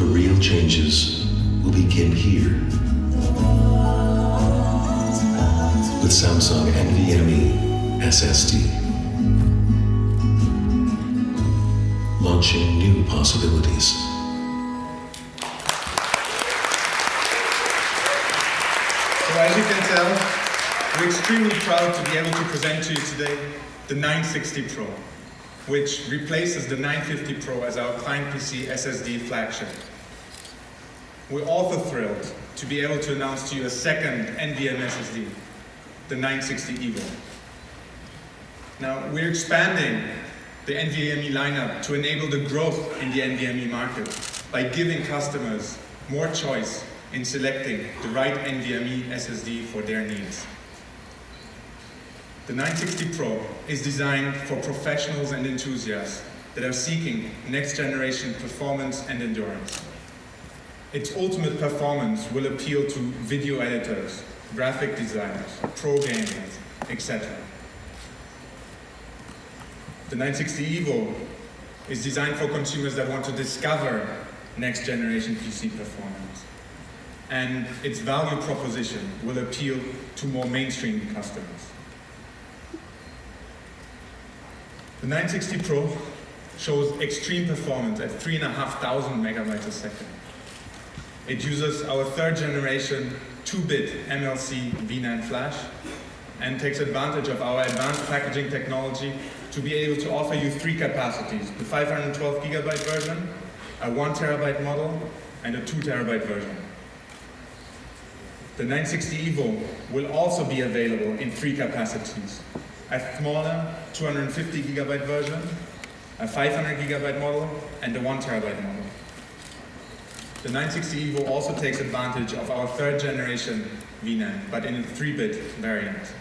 real changes will begin here. With Samsung NVMe SSD. Launching new possibilities. So as you can tell, we're extremely proud to be able to present to you today the 960 Pro, which replaces the 950 Pro as our client PC SSD flagship. We're also thrilled to be able to announce to you a second NVMe SSD, the 960 Evo. Now, we're expanding the NVMe lineup to enable the growth in the NVMe market by giving customers more choice in selecting the right NVMe SSD for their needs. The 960 Pro is designed for professionals and enthusiasts that are seeking next-generation performance and endurance. Its ultimate performance will appeal to video editors, graphic designers, pro gamers, etc. The 960 Evo is designed for consumers that want to discover next-generation PC performance. And its value proposition will appeal to more mainstream customers. The 960 Pro shows extreme performance at 3,500 megabytes a second. It uses our third generation 2-bit MLC V9 flash and takes advantage of our advanced packaging technology to be able to offer you 3 capacities, the 512 gigabyte version, a 1 terabyte model, and a 2 terabyte version. The 960 Evo will also be available in 3 capacities, a smaller 250 gigabyte version, a 500 gigabyte model, and a 1 terabyte model. The 960 Evo also takes advantage of our third generation V9, but in a 3-bit variant.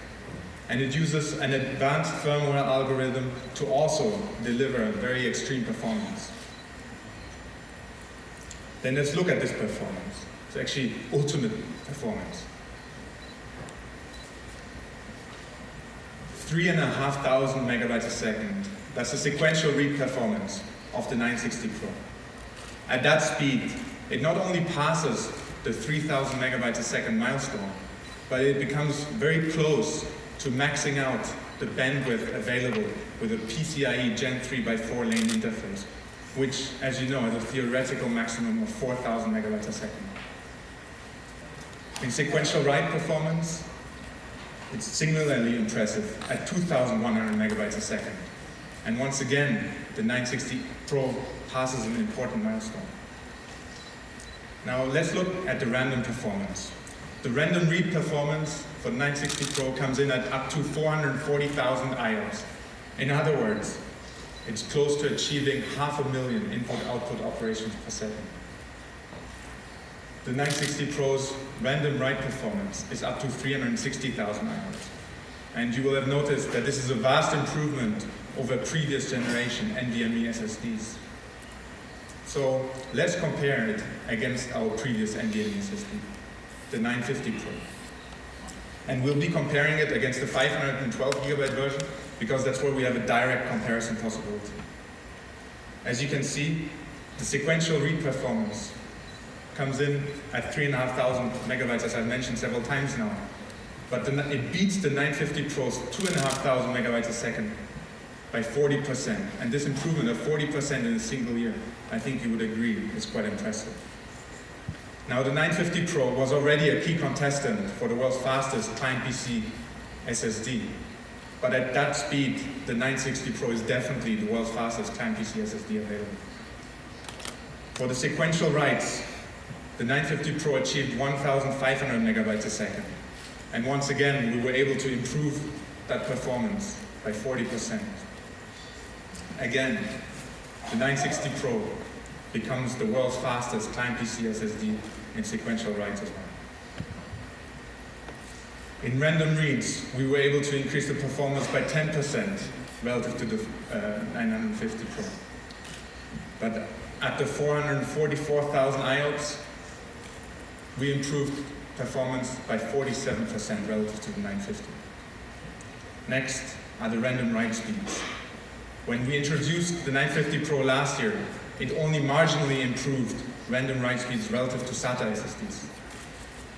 And it uses an advanced firmware algorithm to also deliver very extreme performance. Then let's look at this performance. It's actually ultimate performance. 3,500 megabytes a second. That's the sequential read performance of the 960 Pro. At that speed, it not only passes the 3,000 megabytes a second milestone, but it becomes very close to maxing out the bandwidth available with a PCIe Gen 3x4 lane interface, which, as you know, has a theoretical maximum of 4,000 megabytes a second. In sequential write performance, it's singularly impressive at 2,100 megabytes a second. And once again, the 960 Pro passes an important milestone. Now let's look at the random performance. The random read performance for the 960 Pro comes in at up to 440,000 IOPS. In other words, it's close to achieving 500,000 input-output operations per second. The 960 Pro's random write performance is up to 360,000 IOPS. And you will have noticed that this is a vast improvement over previous generation NVMe SSDs. So let's compare it against our previous NVMe SSD, the 950 Pro. And we'll be comparing it against the 512 gigabyte version because that's where we have a direct comparison possibility. As you can see, the sequential read performance comes in at 3,500 megabytes, as I've mentioned several times now. But it beats the 950 Pro's 2,500 megabytes a second by 40%. And this improvement of 40% in a single year, I think you would agree, is quite impressive. Now, the 950 Pro was already a key contestant for the world's fastest client PC SSD. But at that speed, the 960 Pro is definitely the world's fastest client PC SSD available. For the sequential writes, the 950 Pro achieved 1,500 megabytes a second. And once again, we were able to improve that performance by 40%. Again, the 960 Pro becomes the world's fastest client PC SSD in sequential writes as well. In random reads, we were able to increase the performance by 10% relative to the 950 Pro. But at the 444,000 IOPS, we improved performance by 47% relative to the 950. Next are the random write speeds. When we introduced the 950 Pro last year, it only marginally improved random write speeds relative to SATA SSDs.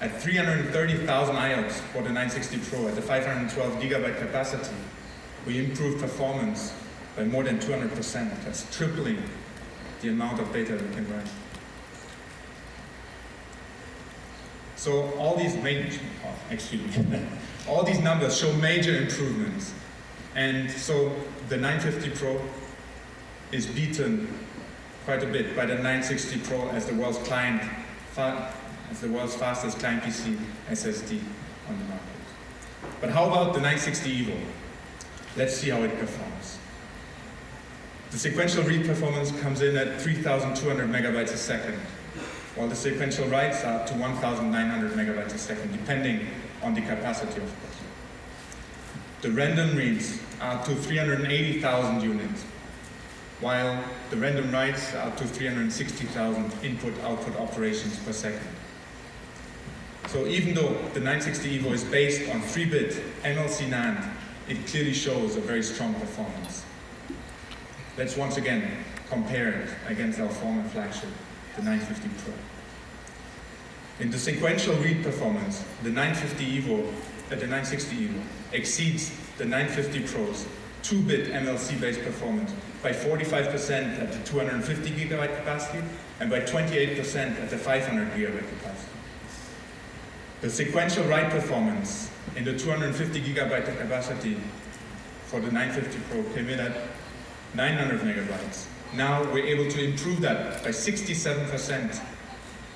At 330,000 IOPS for the 960 Pro at the 512 GB capacity, we improved performance by more than 200%. That's tripling the amount of data we can write. So all these all these numbers show major improvements. And so the 950 Pro is beaten quite a bit by the 960 Pro as the world's fastest client PC SSD on the market. But how about the 960 Evo? Let's see how it performs. The sequential read performance comes in at 3,200 megabytes a second, while the sequential writes are up to 1,900 megabytes a second, depending on the capacity, of course. The random reads are up to 380,000 units, while the random writes are up to 360,000 input-output operations per second. So even though the 960 Evo is based on 3-bit MLC NAND, it clearly shows a very strong performance. Let's once again compare it against our former flagship, the 950 Pro. In the sequential read performance, the 960 Evo exceeds the 950 Pro's 2-bit MLC-based performance by 45% at the 250 gigabyte capacity and by 28% at the 500 gigabyte capacity. The sequential write performance in the 250 gigabyte capacity for the 950 Pro came in at 900 megabytes. Now we're able to improve that by 67%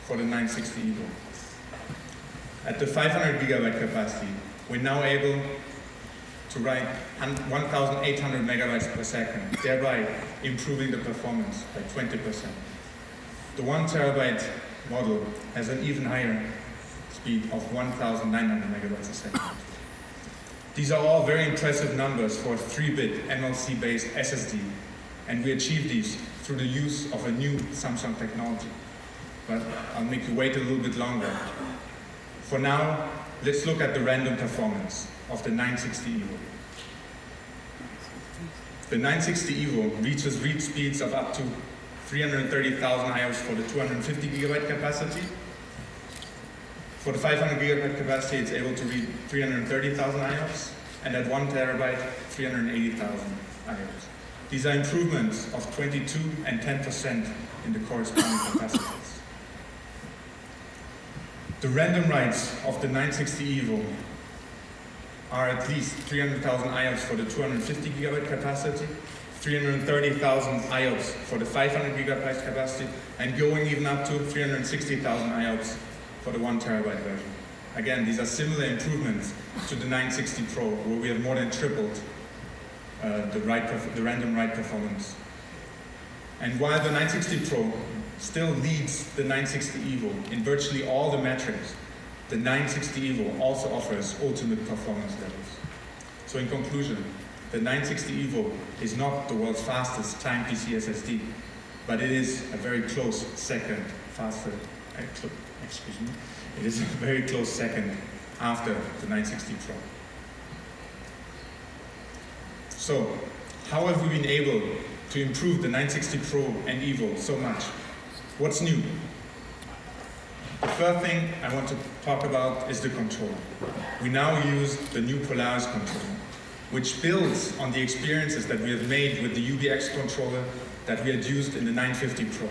for the 960 Evo. At the 500 gigabyte capacity, we're now able to write 1,800 megabytes per second, thereby improving the performance by 20%. The 1 terabyte model has an even higher speed of 1,900 megabytes a second. These are all very impressive numbers for a 3-bit MLC-based SSD, and we achieve these through the use of a new Samsung technology. But I'll make you wait a little bit longer. For now, let's look at the random performance of the 960 Evo. The 960 Evo reaches read speeds of up to 330,000 IOPS for the 250 gigabyte capacity. For the 500 gigabyte capacity, it's able to read 330,000 IOPS, and at 1 terabyte, 380,000 IOPS. These are improvements of 22 and 10% in the corresponding capacities. The random writes of the 960 Evo are at least 300,000 IOPS for the 250 gigabyte capacity, 330,000 IOPS for the 500 gigabyte capacity, and going even up to 360,000 IOPS for the 1 terabyte version. Again, these are similar improvements to the 960 Pro, where we have more than tripled the random write performance. And while the 960 Pro still leads the 960 Evo in virtually all the metrics, the 960 Evo also offers ultimate performance levels. So in conclusion, the 960 Evo is not the world's fastest client PC SSD, but it is a very close second It is a very close second after the 960 Pro. So, how have we been able to improve the 960 Pro and Evo so much? What's new? The first thing I want to talk about is the controller. We now use the new Polaris controller, which builds on the experiences that we have made with the UBX controller that we had used in the 950 Pro.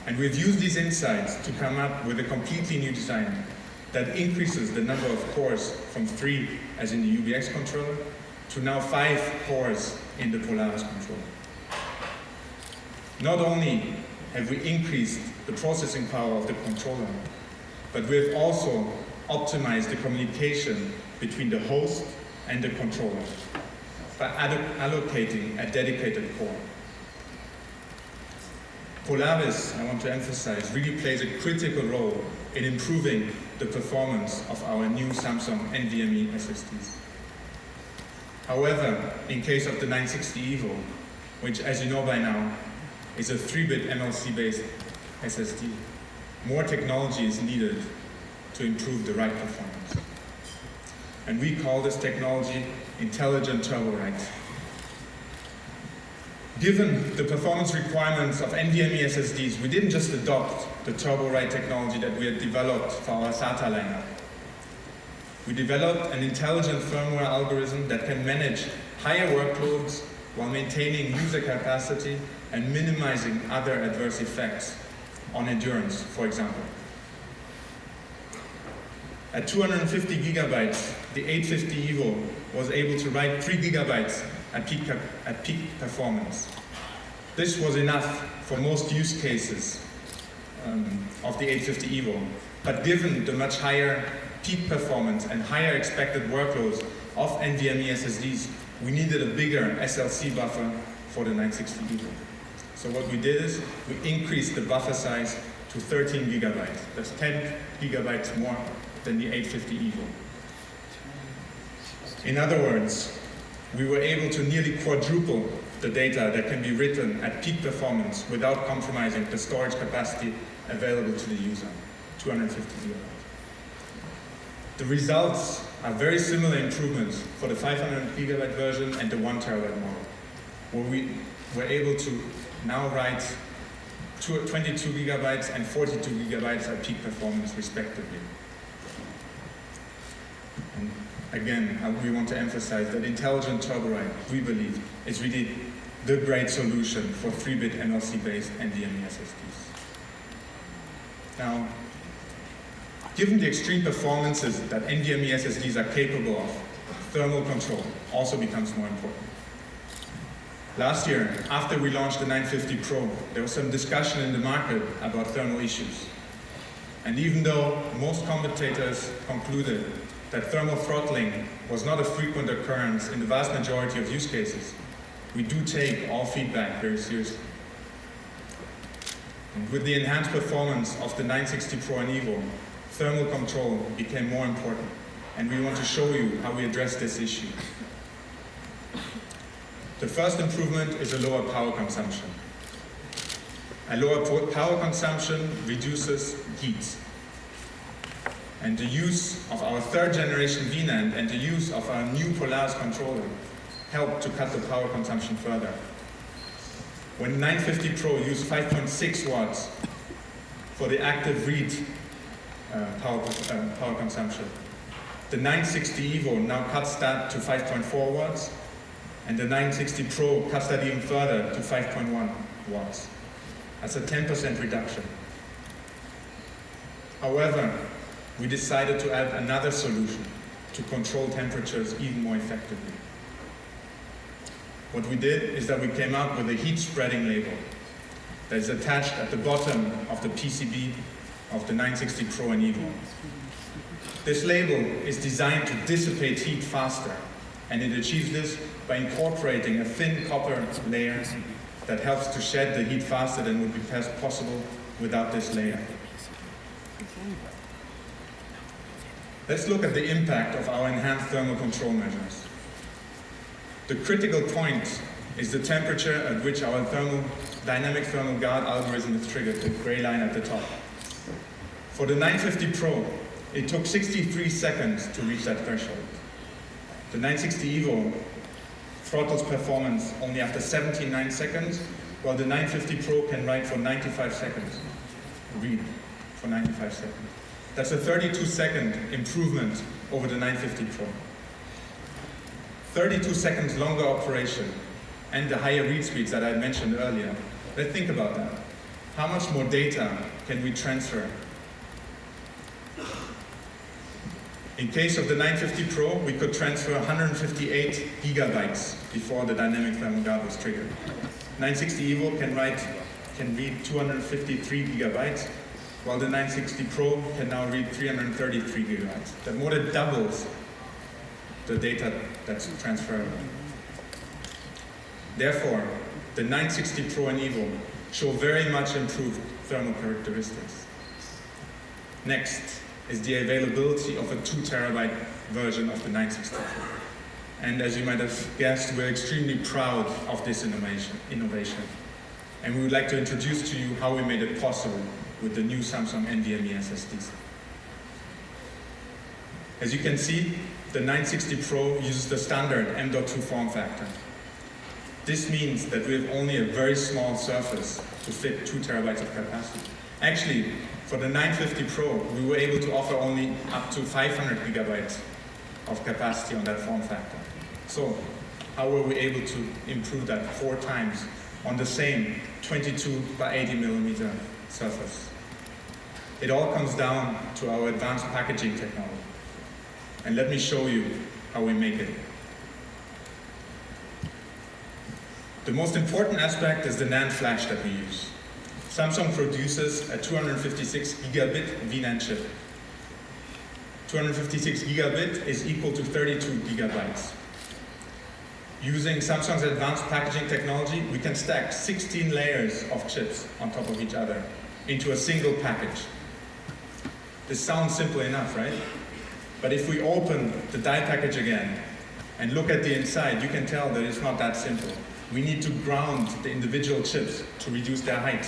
And we've used these insights to come up with a completely new design that increases the number of cores from 3, as in the UBX controller, to now 5 cores in the Polaris controller. Not only have we increased the processing power of the controller, but we've also optimized the communication between the host and the controller by allocating a dedicated core. Polaris, I want to emphasize, really plays a critical role in improving the performance of our new Samsung NVMe SSDs. However, in case of the 960 Evo, which, as you know by now, is a 3-bit MLC-based SSD, more technology is needed to improve the write performance. And we call this technology intelligent turbo write. Given the performance requirements of NVMe SSDs, we didn't just adopt the TurboWrite technology that we had developed for our SATA lineup. We developed an intelligent firmware algorithm that can manage higher workloads while maintaining user capacity and minimizing other adverse effects on endurance, for example. At 250 gigabytes, the 850 EVO was able to write 3 gigabytes at peak performance. This was enough for most use cases of the 850 EVO, but given the much higher peak performance and higher expected workloads of NVMe SSDs, we needed a bigger SLC buffer for the 960 EVO. So what we did is we increased the buffer size to 13 gigabytes. That's 10 gigabytes more than the 850 EVO. In other words, we were able to nearly quadruple the data that can be written at peak performance without compromising the storage capacity available to the user, 250 gigabytes. The results are very similar improvements for the 500 gigabyte version and the 1 terabyte model, where we were able to now write 22 gigabytes and 42 gigabytes at peak performance respectively. And again, we want to emphasize that intelligent TurboWrite, we believe, is really the great solution for 3-bit MLC-based NVMe SSDs. Now, given the extreme performances that NVMe SSDs are capable of, thermal control also becomes more important. Last year, after we launched the 950 Pro, there was some discussion in the market about thermal issues. And even though most commentators concluded that thermal throttling was not a frequent occurrence in the vast majority of use cases, we do take all feedback very seriously. And with the enhanced performance of the 960 Pro and EVO, thermal control became more important, and we want to show you how we address this issue. The first improvement is a lower power consumption. A lower power consumption reduces heat. And the use of our 3rd generation VNAND and the use of our new Polaris controller help to cut the power consumption further. When 950 Pro used 5.6 watts for the active read power consumption, the 960 EVO now cuts that to 5.4 watts, and the 960 Pro cuts that even further to 5.1 watts. That's a 10% reduction. However, we decided to add another solution to control temperatures even more effectively. What we did is that we came up with a heat spreading label that is attached at the bottom of the PCB of the 960 Pro and EVO. This label is designed to dissipate heat faster, and it achieves this by incorporating a thin copper layer that helps to shed the heat faster than would be possible without this layer. Let's look at the impact of our enhanced thermal control measures. The critical point is the temperature at which our dynamic thermal guard algorithm is triggered, the gray line at the top. For the 950 Pro, it took 63 seconds to reach that threshold. The 960 EVO throttles performance only after 79 seconds, while the 950 Pro can write for 95 seconds, read for 95 seconds. That's a 32-second improvement over the 950 Pro. 32 seconds longer operation and the higher read speeds that I mentioned earlier. Let's think about that. How much more data can we transfer? In case of the 950 Pro, we could transfer 158 gigabytes before the dynamic thermal guard was triggered. 960 EVO can read 253 gigabytes, while the 960 Pro can now read 333 gigabytes. That more than doubles the data that's transferable. Therefore, the 960 Pro and EVO show very much improved thermal characteristics. Next is the availability of a 2 terabyte version of the 960 Pro. And as you might have guessed, we're extremely proud of this innovation. And we would like to introduce to you how we made it possible with the new Samsung NVMe SSDs. As you can see, the 960 Pro uses the standard M.2 form factor. This means that we have only a very small surface to fit 2 terabytes of capacity. Actually, for the 950 Pro, we were able to offer only up to 500 gigabytes of capacity on that form factor. So, how were we able to improve that 4 times on the same 22 by 80 millimeter surface? It all comes down to our advanced packaging technology. And let me show you how we make it. The most important aspect is the NAND flash that we use. Samsung produces a 256 gigabit VNAND chip. 256 gigabit is equal to 32 gigabytes. Using Samsung's advanced packaging technology, we can stack 16 layers of chips on top of each other into a single package. This sounds simple enough, right? But if we open the die package again and look at the inside, you can tell that it's not that simple. We need to ground the individual chips to reduce their height,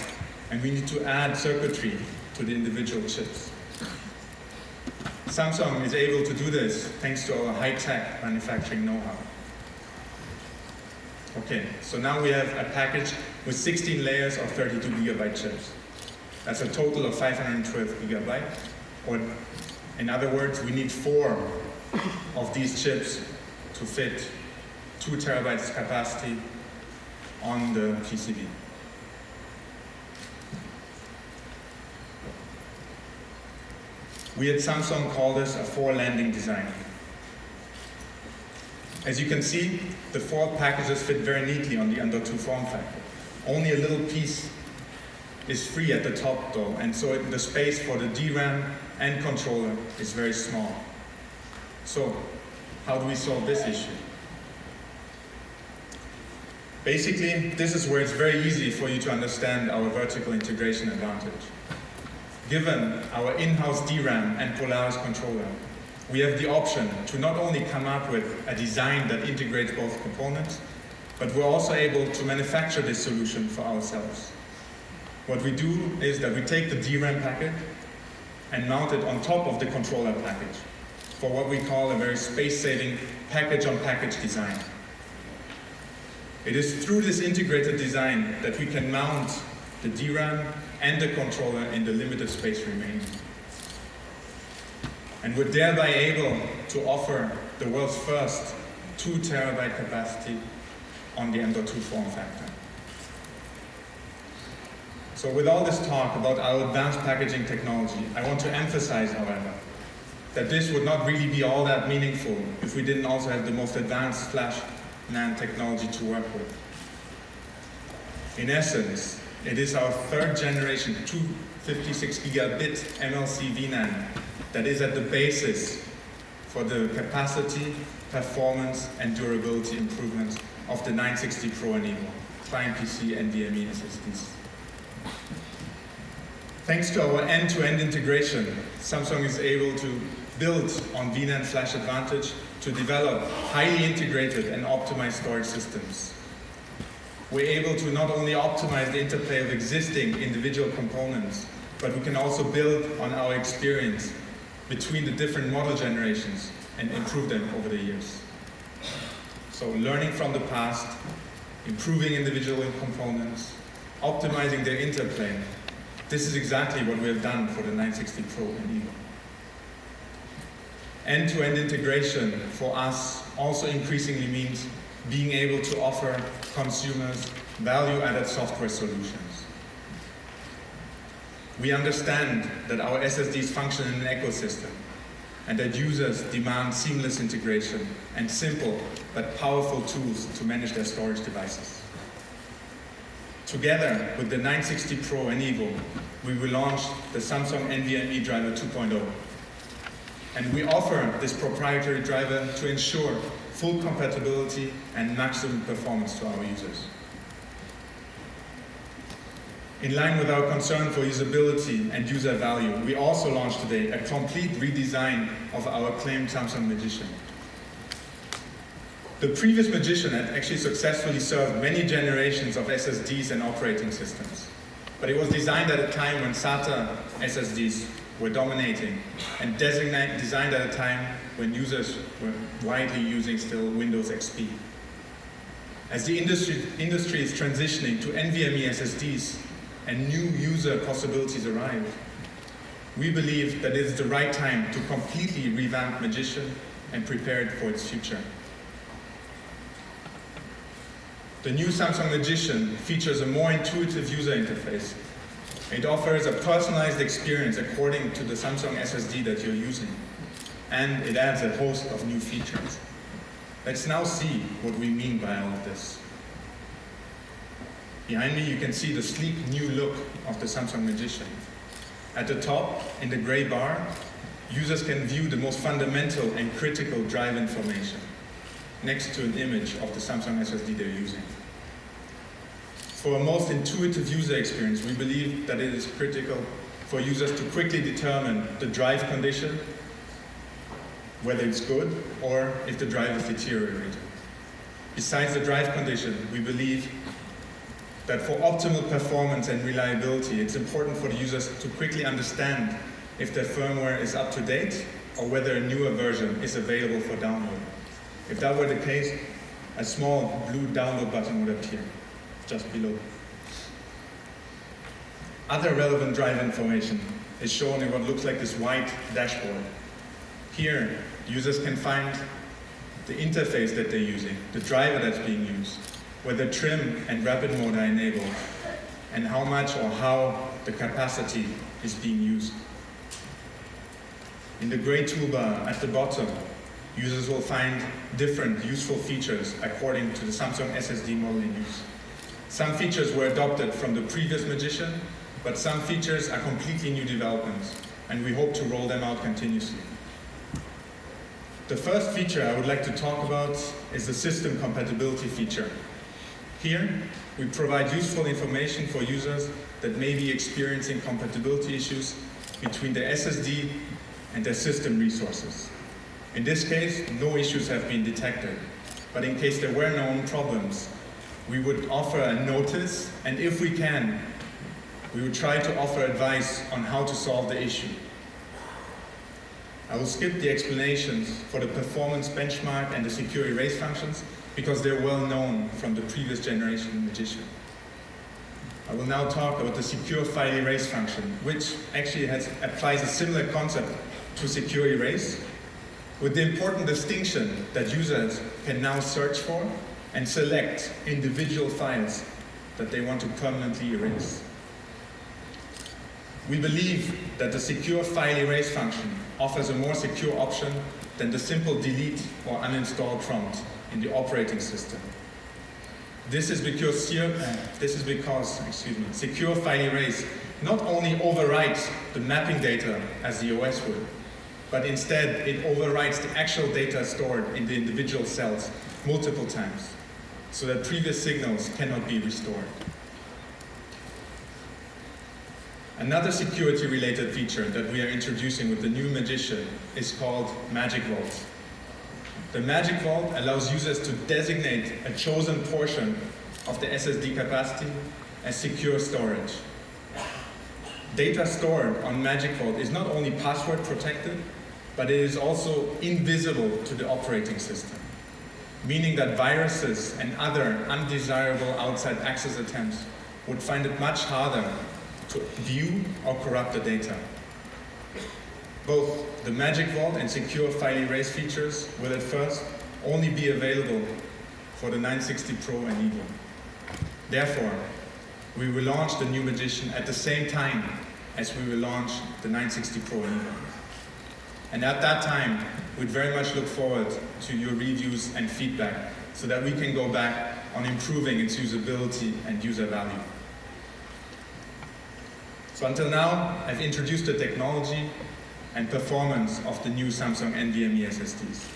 and we need to add circuitry to the individual chips. Samsung is able to do this thanks to our high-tech manufacturing know-how. Okay, so now we have a package with 16 layers of 32 gigabyte chips. That's a total of 512 gigabyte, or in other words, we need 4 of these chips to fit 2 terabytes capacity on the PCB. We at Samsung call this a 4-landing design. As you can see, the 4 packages fit very neatly on the under 2 form factor. Only a little piece is free at the top though, and so the space for the DRAM and controller is very small. So, how do we solve this issue? Basically, this is where it's very easy for you to understand our vertical integration advantage. Given our in-house DRAM and Polaris controller, we have the option to not only come up with a design that integrates both components, but we're also able to manufacture this solution for ourselves. What we do is that we take the DRAM package and mount it on top of the controller package for what we call a very space-saving package-on-package design. It is through this integrated design that we can mount the DRAM and the controller in the limited space remaining. And we're thereby able to offer the world's first 2 terabyte capacity on the M.2 form factor. So with all this talk about our advanced packaging technology, I want to emphasize, however, that this would not really be all that meaningful if we didn't also have the most advanced flash NAND technology to work with. In essence, it is our 3rd generation 256 gigabit MLC VNAND that is at the basis for the capacity, performance, and durability improvements of the 960 Pro and Evo, client PC and NVMe SSDs. Thanks to our end-to-end integration, Samsung is able to build on VNAND flash advantage to develop highly integrated and optimized storage systems. We're able to not only optimize the interplay of existing individual components, but we can also build on our experience between the different model generations and improve them over the years. So learning from the past, improving individual components, optimizing their interplay. This is exactly what we have done for the 960 Pro and Evo. End-to-end integration for us also increasingly means being able to offer consumers value-added software solutions. We understand that our SSDs function in an ecosystem and that users demand seamless integration and simple but powerful tools to manage their storage devices. Together with the 960 Pro and Evo, we will launch the Samsung NVMe Driver 2.0. And we offer this proprietary driver to ensure full compatibility and maximum performance to our users. In line with our concern for usability and user value, we also launched today a complete redesign of our acclaimed Samsung Magician. The previous Magician had actually successfully served many generations of SSDs and operating systems, but it was designed at a time when SATA SSDs were dominating and designed at a time when users were widely using still Windows XP. As the industry is transitioning to NVMe SSDs and new user possibilities arrive, we believe that it is the right time to completely revamp Magician and prepare it for its future. The new Samsung Magician features a more intuitive user interface. It offers a personalized experience according to the Samsung SSD that you're using, and it adds a host of new features. Let's now see what we mean by all of this. Behind me, you can see the sleek new look of the Samsung Magician. At the top, in the gray bar, users can view the most fundamental and critical drive information next to an image of the Samsung SSD they're using. For a most intuitive user experience, we believe that it is critical for users to quickly determine the drive condition, whether it's good or if the drive is deteriorating. Besides the drive condition, we believe that for optimal performance and reliability, it's important for the users to quickly understand if their firmware is up to date or whether a newer version is available for download. If that were the case, a small blue download button would appear just below. Other relevant drive information is shown in what looks like this white dashboard. Here, users can find the interface that they're using, the driver that's being used, whether trim and rapid mode are enabled, and how much or how the capacity is being used. In the gray toolbar at the bottom, users will find different useful features according to the Samsung SSD model in use. Some features were adopted from the previous Magician, but some features are completely new developments, and we hope to roll them out continuously. The first feature I would like to talk about is the system compatibility feature. Here, we provide useful information for users that may be experiencing compatibility issues between the SSD and their system resources. In this case, no issues have been detected, but in case there were known problems, we would offer a notice, and if we can, we would try to offer advice on how to solve the issue. I will skip the explanations for the performance benchmark and the secure erase functions because they're well known from the previous generation Magician. I will now talk about the secure file erase function, which actually applies a similar concept to secure erase, with the important distinction that users can now search for and select individual files that they want to permanently erase. We believe that the secure file erase function offers a more secure option than the simple delete or uninstall prompt in the operating system. This is because secure file erase not only overwrites the mapping data as the OS would, but instead it overwrites the actual data stored in the individual cells multiple times, so that previous signals cannot be restored. Another security-related feature that we are introducing with the new Magician is called Magic Vault. The Magic Vault allows users to designate a chosen portion of the SSD capacity as secure storage. Data stored on Magic Vault is not only password protected, but it is also invisible to the operating system, meaning that viruses and other undesirable outside access attempts would find it much harder to view or corrupt the data. Both the Magic Vault and secure file erase features will at first only be available for the 960 Pro and Evo. Therefore, we will launch the new Magician at the same time as we will launch the 960 Pro and Evo. And at that time, we'd very much look forward to your reviews and feedback so that we can go back on improving its usability and user value. So until now, I've introduced the technology and performance of the new Samsung NVMe SSDs.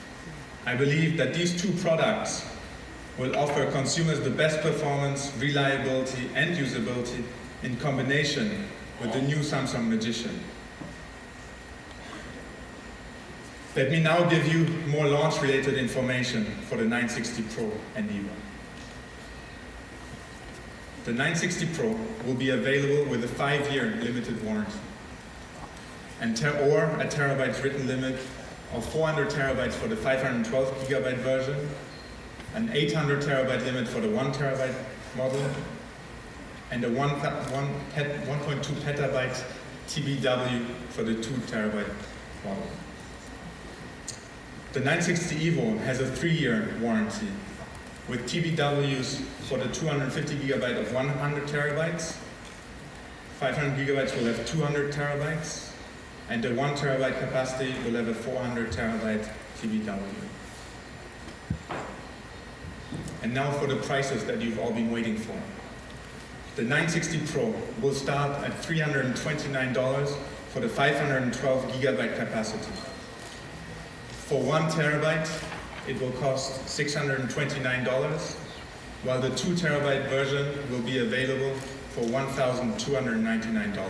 I believe that these two products will offer consumers the best performance, reliability, and usability in combination with the new Samsung Magician. Let me now give you more launch-related information for the 960 Pro and Evo. The 960 Pro will be available with a 5-year limited warranty, or a terabyte written limit of 400 terabytes for the 512 gigabyte version, an 800 terabyte limit for the 1 terabyte model, and a 1.2 petabyte TBW for the 2 terabyte model. The 960 EVO has a 3-year warranty with TBWs for the 250 gigabyte of 100 terabytes, 500 gigabytes will have 200 terabytes, and the 1 terabyte capacity will have a 400 terabyte TBW. And now for the prices that you've all been waiting for. The 960 Pro will start at $329 for the 512 gigabyte capacity. For 1 terabyte, it will cost $629, while the 2 terabyte version will be available for $1,299.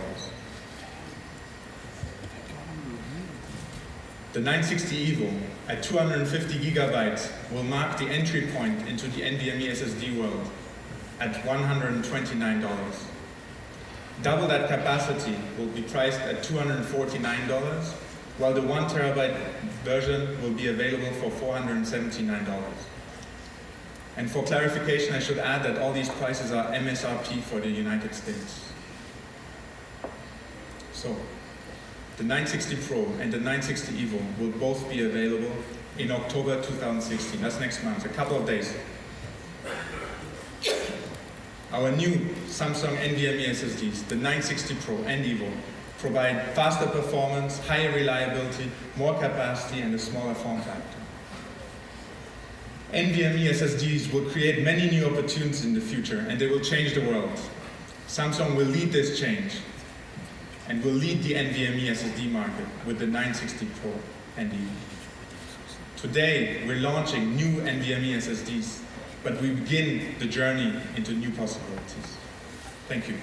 The 960 EVO at 250 gigabytes will mark the entry point into the NVMe SSD world at $129. Double that capacity will be priced at $249, while the 1 terabyte version will be available for $479. And for clarification, I should add that all these prices are MSRP for the United States. So, the 960 Pro and the 960 EVO will both be available in October 2016. That's next month, a couple of days. Our new Samsung NVMe SSDs, the 960 Pro and EVO, provide faster performance, higher reliability, more capacity, and a smaller form factor. NVMe SSDs will create many new opportunities in the future, and they will change the world. Samsung will lead this change and will lead the NVMe SSD market with the 960 Pro and EVO. Today, we're launching new NVMe SSDs, but we begin the journey into new possibilities. Thank you.